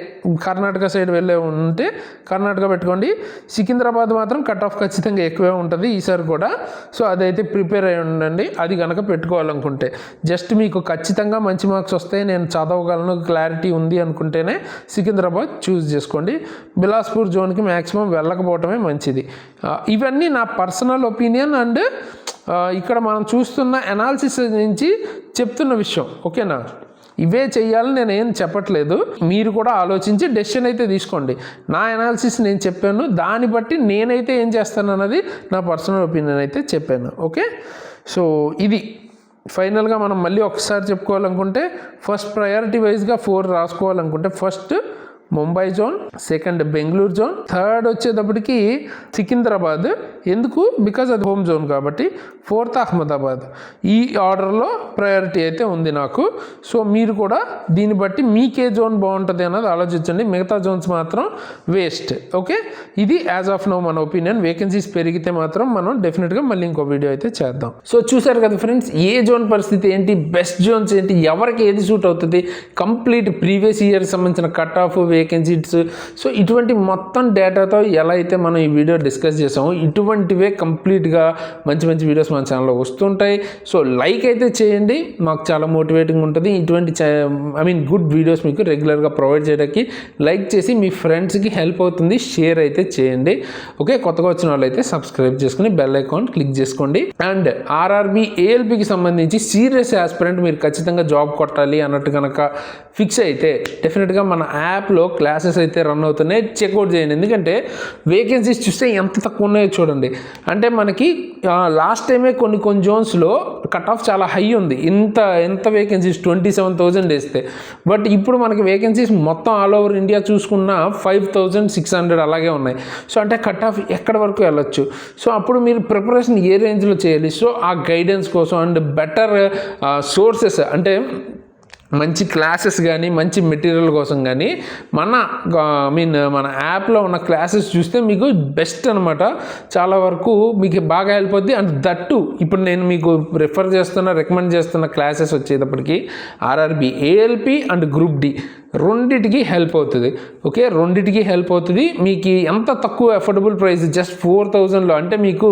కర్ణాటక సైడ్ వెళ్ళే ఉంటే కర్ణాటక పెట్టుకోండి. సికింద్రాబాద్ మాత్రం కట్ ఆఫ్ ఖచ్చితంగా ఎక్కువే ఉంటుంది ఈసారి కూడా. సో అదైతే ప్రిపేర్ అయి ఉండండి అది కనుక పెట్టుకోవాలనుకుంటే. జస్ట్ మీకు ఖచ్చితంగా మంచి మార్క్స్ వస్తాయి, నేను చదవగలను, క్లారిటీ ఉంది అనుకుంటేనే సికింద్రాబాద్ చూస్ చేసుకోండి. బిలాస్పూర్ జోన్కి మ్యాక్సిమం వెళ్ళకపోవటమే మంచిది. ఇవన్నీ నా పర్సనల్ ఒపీనియన్ అండ్ ఇక్కడ మనం చూస్తున్న అనాలిసిస్ నుంచి చెప్తున్న విషయం. ఓకేనా, ఇవే చెయ్యాలని నేను ఏం చెప్పట్లేదు, మీరు కూడా ఆలోచించి డెసిషన్ అయితే తీసుకోండి. నా అనాలిసిస్ నేను చెప్పాను, దాన్ని బట్టి నేనైతే ఏం చేస్తాను అన్నది నా పర్సనల్ ఒపీనియన్ అయితే చెప్పాను. ఓకే, సో ఇది ఫైనల్గా మనం మళ్ళీ ఒకసారి చెప్పుకోవాలనుకుంటే ఫస్ట్ ప్రయారిటీ వైజ్గా 4 రాసుకోవాలనుకుంటే first Mumbai zone, second Bengaluru zone, third వచ్చేటప్పటికి సికింద్రాబాద్. ఎందుకు? బికాజ్ అది హోమ్ జోన్ కాబట్టి. ఫోర్త్ అహ్మదాబాద్. ఈ ఆర్డర్లో ప్రయారిటీ అయితే ఉంది నాకు. సో మీరు కూడా దీన్ని బట్టి మీకే జోన్ బాగుంటుంది అన్నది ఆలోచించండి. మిగతా జోన్స్ మాత్రం వేస్ట్. ఓకే, ఇది యాజ్ ఆఫ్ నౌ మన ఒపీనియన్. వేకెన్సీస్ పెరిగితే మాత్రం మనం డెఫినెట్గా మళ్ళీ ఇంకో వీడియో అయితే చేద్దాం. సో చూసారు కదా ఫ్రెండ్స్, ఏ జోన్ పరిస్థితి ఏంటి, బెస్ట్ జోన్స్ ఏంటి, ఎవరికి ఏది సూట్ అవుతుంది, కంప్లీట్ ప్రీవియస్ ఇయర్ సంబంధించిన కట్ ఆఫ్, వేకెన్సీస్, సో ఇటువంటి మొత్తం డేటాతో ఎలా అయితే మనం ఈ వీడియో డిస్కస్ చేసామో ఇటువంటివే కంప్లీట్గా మంచి మంచి వీడియోస్ మన ఛానల్లో వస్తుంటాయి. సో లైక్ అయితే చేయండి, మాకు చాలా మోటివేటింగ్ ఉంటుంది. ఇటువంటి గుడ్ వీడియోస్ మీకు రెగ్యులర్గా ప్రొవైడ్ చేయడానికి లైక్ చేసి మీ ఫ్రెండ్స్కి హెల్ప్ అవుతుంది, షేర్ అయితే చేయండి. ఓకే, కొత్తగా వచ్చిన వాళ్ళు అయితే సబ్స్క్రైబ్ చేసుకుని బెల్ ఐకాన్ క్లిక్ చేసుకోండి. అండ్ ఆర్ఆర్బీ ఏఎల్పీకి సంబంధించి సీరియస్ ఆస్పిరెంట్ మీరు ఖచ్చితంగా జాబ్ కొట్టాలి అన్నట్టు కనుక ఫిక్స్ అయితే డెఫినెట్గా మన యాప్లో క్లాసెస్ అయితే రన్ అవుతున్నాయి, చెక్అవుట్ చేయండి. ఎందుకంటే వేకెన్సీస్ చూస్తే ఎంత తక్కువ ఉన్నాయో చూడండి. అంటే మనకి లాస్ట్ టైమే కొన్ని జోన్స్లో కట్ ఆఫ్ చాలా హై ఉంది. ఎంత వేకెన్సీస్ 27,000 వేస్తే. బట్ ఇప్పుడు మనకి వేకెన్సీస్ మొత్తం ఆల్ ఓవర్ ఇండియా చూసుకున్న 5,600 అలాగే ఉన్నాయి. సో అంటే కట్ ఆఫ్ ఎక్కడి వరకు వెళ్ళొచ్చు. సో అప్పుడు మీరు ప్రిపరేషన్ ఏ రేంజ్లో చేయాలి, సో ఆ గైడెన్స్ కోసం అండ్ బెటర్ సోర్సెస్ అంటే మంచి క్లాసెస్ కానీ మంచి మెటీరియల్ కోసం కానీ మన యాప్లో ఉన్న క్లాసెస్ చూస్తే మీకు బెస్ట్ అనమాట. చాలా వరకు మీకు బాగా హెల్ప్ అవుతుంది. అండ్ దట్టు ఇప్పుడు నేను మీకు రికమెండ్ చేస్తున్న క్లాసెస్ వచ్చేటప్పటికి RRB ALP and group D రెండిటికి హెల్ప్ అవుతుంది. ఓకే, రెండిటికి హెల్ప్ అవుతుంది. మీకు ఎంత తక్కువ అఫోర్డబుల్ ప్రైస్, జస్ట్ 4,000లో. అంటే మీకు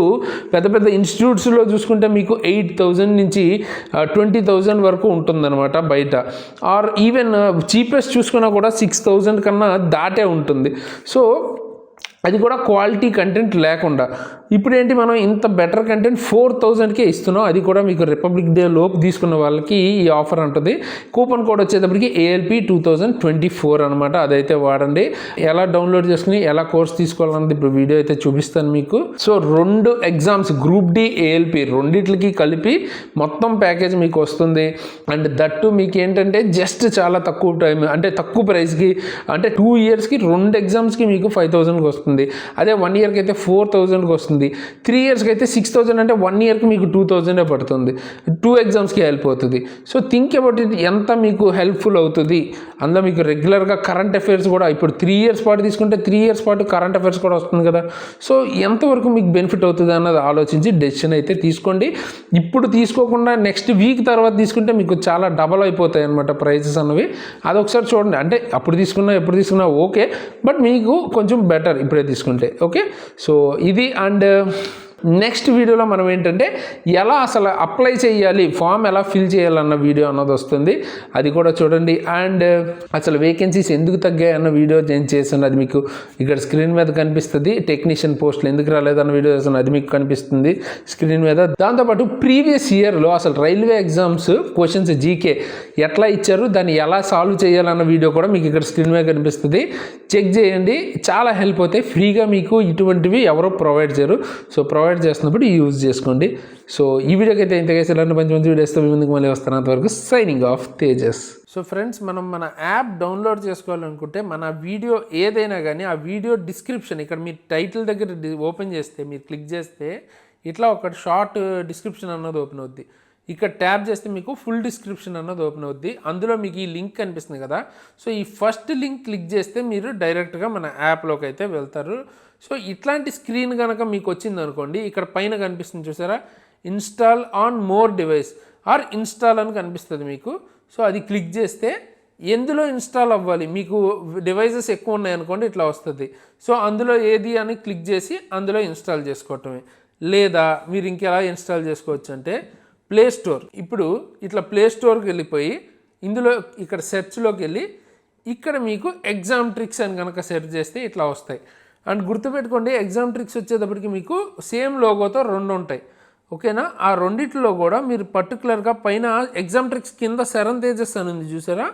పెద్ద పెద్ద ఇన్స్టిట్యూట్స్లో చూసుకుంటే మీకు 8,000 నుంచి 20,000 వరకు ఉంటుందన్నమాట బయట. ఆర్ ఈవెన్ చీపెస్ట్ చూసుకున్నా కూడా 6,000 కన్నా దాటే ఉంటుంది. సో అది కూడా క్వాలిటీ కంటెంట్ లేకుండా. ఇప్పుడు ఏంటి, మనం ఇంత బెటర్ కంటెంట్ 4,000కే ఇస్తున్నాం. అది కూడా మీకు రిపబ్లిక్ డే లోపు తీసుకున్న వాళ్ళకి ఈ ఆఫర్ ఉంటుంది. కూపన్ కోడ్ వచ్చేటప్పటికి ALP 2024 అనమాట. అదైతే వాడండి. ఎలా డౌన్లోడ్ చేసుకుని ఎలా కోర్స్ తీసుకోవాలన్నది ఇప్పుడు వీడియో అయితే చూపిస్తాను మీకు. So 2 exams group D ALP రెండిట్లకి కలిపి మొత్తం ప్యాకేజ్ మీకు వస్తుంది. అండ్ దట్టు మీకు ఏంటంటే జస్ట్ చాలా తక్కువ టైం, అంటే తక్కువ ప్రైస్కి, అంటే 2 ఇయర్స్కి 2 ఎగ్జామ్స్కి మీకు 5,000కి వస్తుంది. అదే 1 ఇయర్కి అయితే 4,000కి వస్తుంది. 3 ఇయర్స్కి అయితే 6,000. అంటే 1 ఇయర్కి మీకు 2,000 పడుతుంది. 2 ఎగ్జామ్స్కి హెల్ప్ అవుతుంది. సో థింక్ అబౌట్ ఇట్, ఎంత మీకు హెల్ప్ఫుల్ అవుతుంది. అందులో మీకు రెగ్యులర్గా కరెంట్ అఫైర్స్ కూడా ఇప్పుడు 3 ఇయర్స్ పాటు తీసుకుంటే 3 ఇయర్స్ పాటు కరెంట్ అఫైర్స్ కూడా వస్తుంది కదా. సో ఎంతవరకు మీకు బెనిఫిట్ అవుతుంది అన్నది ఆలోచించి డెసిషన్ అయితే తీసుకోండి. ఇప్పుడు తీసుకోకుండా నెక్స్ట్ వీక్ తర్వాత తీసుకుంటే మీకు చాలా డబల్ అయిపోతాయి అన్నమాట ప్రైజెస్ అన్నవి. అదొకసారి చూడండి. అంటే అప్పుడు ఎప్పుడు తీసుకున్నా ఓకే, బట్ మీకు కొంచెం బెటర్ ఇప్పుడే తీసుకుంటే. ఓకే, సో ఇది. అండ్ నెక్స్ట్ వీడియోలో మనం ఏంటంటే ఎలా అసలు అప్లై చేయాలి, ఫామ్ ఎలా ఫిల్ చేయాలన్న వీడియో అన్నది వస్తుంది, అది కూడా చూడండి. అండ్ అసలు వేకెన్సీస్ ఎందుకు తగ్గాయి అన్న వీడియో నేను చేశాను, అది మీకు ఇక్కడ స్క్రీన్ మీద కనిపిస్తుంది. టెక్నీషియన్ పోస్టులు ఎందుకు రాలేదన్న వీడియో చేశాను, అది మీకు కనిపిస్తుంది స్క్రీన్ మీద. దాంతోపాటు ప్రీవియస్ ఇయర్లో అసలు రైల్వే ఎగ్జామ్స్ క్వశ్చన్స్ జీకే ఎట్లా ఇచ్చారు, దాన్ని ఎలా సాల్వ్ చేయాలన్న వీడియో కూడా మీకు ఇక్కడ స్క్రీన్ మీద కనిపిస్తుంది. చెక్ చేయండి, చాలా హెల్ప్ అవుతాయి. ఫ్రీగా మీకు ఇటువంటివి ఎవరో ప్రొవైడ్ చేయరు. సో ప్రొవైడ్ చేస్తున్నప్పుడు యూజ్ చేసుకోండి. సో ఈ వీడియోకి అయితే ఇంతకేసి ఇలాంటి మంచి మంచి వీడియోస్తో మీ ముందుకు మళ్ళీ వస్తాను. అంతవరకు signing off, Tejas. So friends, మనం మన యాప్ డౌన్లోడ్ చేసుకోవాలనుకుంటే మన వీడియో ఏదైనా కానీ ఆ వీడియో డిస్క్రిప్షన్ ఇక్కడ మీరు టైటిల్ దగ్గర ఓపెన్ చేస్తే, మీరు క్లిక్ చేస్తే ఇట్లా ఒక షార్ట్ డిస్క్రిప్షన్ అన్నది ఓపెన్ అవుద్ది. ఇక్కడ ట్యాప్ చేస్తే మీకు ఫుల్ డిస్క్రిప్షన్ అన్నది ఓపెన్ అవుద్ది. అందులో మీకు ఈ లింక్ కనిపిస్తుంది కదా, సో ఈ ఫస్ట్ లింక్ క్లిక్ చేస్తే మీరు డైరెక్ట్గా మన యాప్లోకి అయితే వెళ్తారు. సో ఇట్లాంటి స్క్రీన్ కనుక మీకు వచ్చింది అనుకోండి, ఇక్కడ పైన కనిపిస్తుంది చూసారా, install on more device are install అని కనిపిస్తుంది మీకు. సో అది క్లిక్ చేస్తే ఎందులో ఇన్స్టాల్ అవ్వాలి, మీకు డివైజెస్ ఎక్కువ ఉన్నాయనుకోండి ఇట్లా వస్తుంది. సో అందులో ఏది అని క్లిక్ చేసి అందులో ఇన్స్టాల్ చేసుకోవటమే. లేదా మీరు ఇంకెలా ఇన్స్టాల్ చేసుకోవచ్చు అంటే ప్లే స్టోర్. ఇప్పుడు ఇట్లా ప్లే స్టోర్కి వెళ్ళిపోయి ఇందులో ఇక్కడ సెర్చ్లోకి వెళ్ళి ఇక్కడ మీకు ఎగ్జామ్ ట్రిక్స్ అని కనుక సెర్చ్ చేస్తే ఇట్లా వస్తాయి. అండ్ గుర్తుపెట్టుకోండి, ఎగ్జామ్ ట్రిక్స్ వచ్చేటప్పటికి మీకు సేమ్ లోగోతో 2 ఉంటాయి. ఓకేనా, ఆ రెండిట్లో కూడా మీరు పర్టికులర్గా పైన ఎగ్జామ్ ట్రిక్స్ కింద శరణ్ తేజస్ అని ఉంది చూసారా,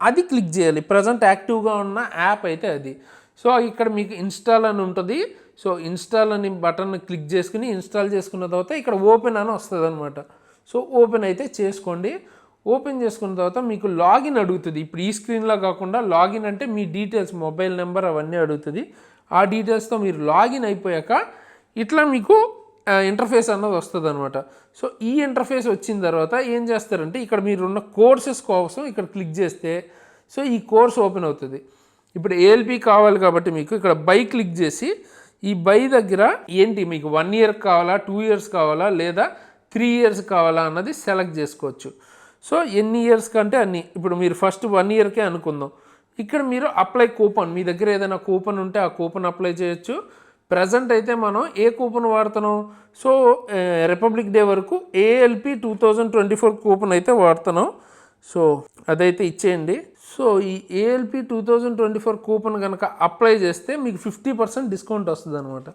అది క్లిక్ చేయాలి. ప్రజెంట్ యాక్టివ్గా ఉన్న యాప్ అయితే అది. సో ఇక్కడ మీకు ఇన్స్టాల్ అని ఉంటుంది. సో ఇన్స్టాల్ అని బటన్ క్లిక్ చేసుకుని ఇన్స్టాల్ చేసుకున్న తర్వాత ఇక్కడ ఓపెన్ అని వస్తుంది అనమాట. సో ఓపెన్ అయితే చేసుకోండి. ఓపెన్ చేసుకున్న తర్వాత మీకు లాగిన్ అడుగుతుంది. ఇప్పుడు ఈ స్క్రీన్లో కాకుండా లాగిన్ అంటే మీ డీటెయిల్స్, మొబైల్ నెంబర్ అవన్నీ అడుగుతుంది. ఆ డీటెయిల్స్తో మీరు లాగిన్ అయిపోయాక ఇట్లా మీకు ఇంటర్ఫేస్ అన్నది వస్తుంది అనమాట. సో ఈ ఇంటర్ఫేస్ వచ్చిన తర్వాత ఏం చేస్తారంటే ఇక్కడ మీరున్న కోర్సెస్ కోసం ఇక్కడ క్లిక్ చేస్తే సో ఈ కోర్స్ ఓపెన్ అవుతుంది. ఇప్పుడు ఏఎల్పి కావాలి కాబట్టి మీకు ఇక్కడ బై క్లిక్ చేసి ఈ బై దగ్గర ఏంటి మీకు 1 ఇయర్ కావాలా, 2 ఇయర్స్ కావాలా, లేదా 3 ఇయర్స్ కావాలా అన్నది సెలెక్ట్ చేసుకోవచ్చు. సో ఎన్ని ఇయర్స్ కంటే అన్ని. ఇప్పుడు మీరు ఫస్ట్ 1 ఇయర్కే అనుకుందాం. ఇక్కడ మీరు అప్లై కూపన్, మీ దగ్గర ఏదైనా కూపన్ ఉంటే ఆ కూపన్ అప్లై చేయొచ్చు. ప్రజెంట్ అయితే మనం ఏ కూపన్ వాడుతున్నాం, సో రిపబ్లిక్ డే వరకు ఏఎల్పి 2024 కూపన్ అయితే వాడుతున్నాం. సో అదైతే ఇచ్చేయండి. సో ఈ ఏఎల్పి 2024 కూపన్ కనుక అప్లై చేస్తే మీకు 50% డిస్కౌంట్ వస్తుంది అనమాట.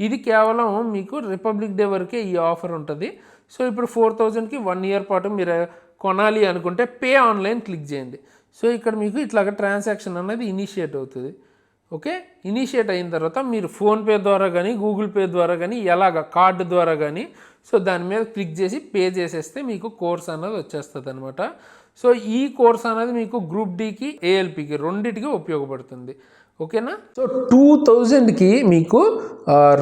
ఇది కేవలం మీకు రిపబ్లిక్ డే వరకే ఈ ఆఫర్ ఉంటుంది. సో ఇప్పుడు 4000కి 1 ఇయర్ పాటు మీరు కొనాలి అనుకుంటే పే ఆన్లైన్ క్లిక్ చేయండి. సో ఇక్కడ మీకు ఇట్లాగ ట్రాన్సాక్షన్ అనేది ఇనిషియేట్ అవుతుంది. ఓకే, ఇనిషియేట్ అయిన తర్వాత మీరు ఫోన్పే ద్వారా కానీ గూగుల్ పే ద్వారా కానీ ఎలాగ కార్డు ద్వారా కానీ సో దాని మీద క్లిక్ చేసి పే చేసేస్తే మీకు కోర్స్ అన్నది వచ్చేస్తుంది అనమాట. సో ఈ కోర్స్ అనేది మీకు గ్రూప్ డికి ఏఎల్పికి రెండింటికి ఉపయోగపడుతుంది. ఓకేనా, సో 2000కి మీకు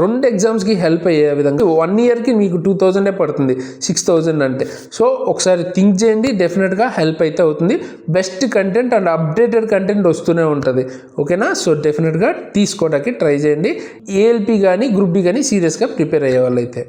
2 ఎగ్జామ్స్కి హెల్ప్ అయ్యే విధంగా 1 ఇయర్కి మీకు 2000 పడుతుంది, 6000 అంటే. సో ఒకసారి థింక్ చేయండి, డెఫినెట్గా హెల్ప్ అయితే అవుతుంది. Best content and updated content వస్తూనే ఉంటుంది. ఓకేనా, సో డెఫినెట్గా తీసుకోవడానికి ట్రై చేయండి. ఏఎల్పి కానీ గ్రూప్ డి కానీ సీరియస్గా ప్రిపేర్ అయ్యే వాళ్ళైతే.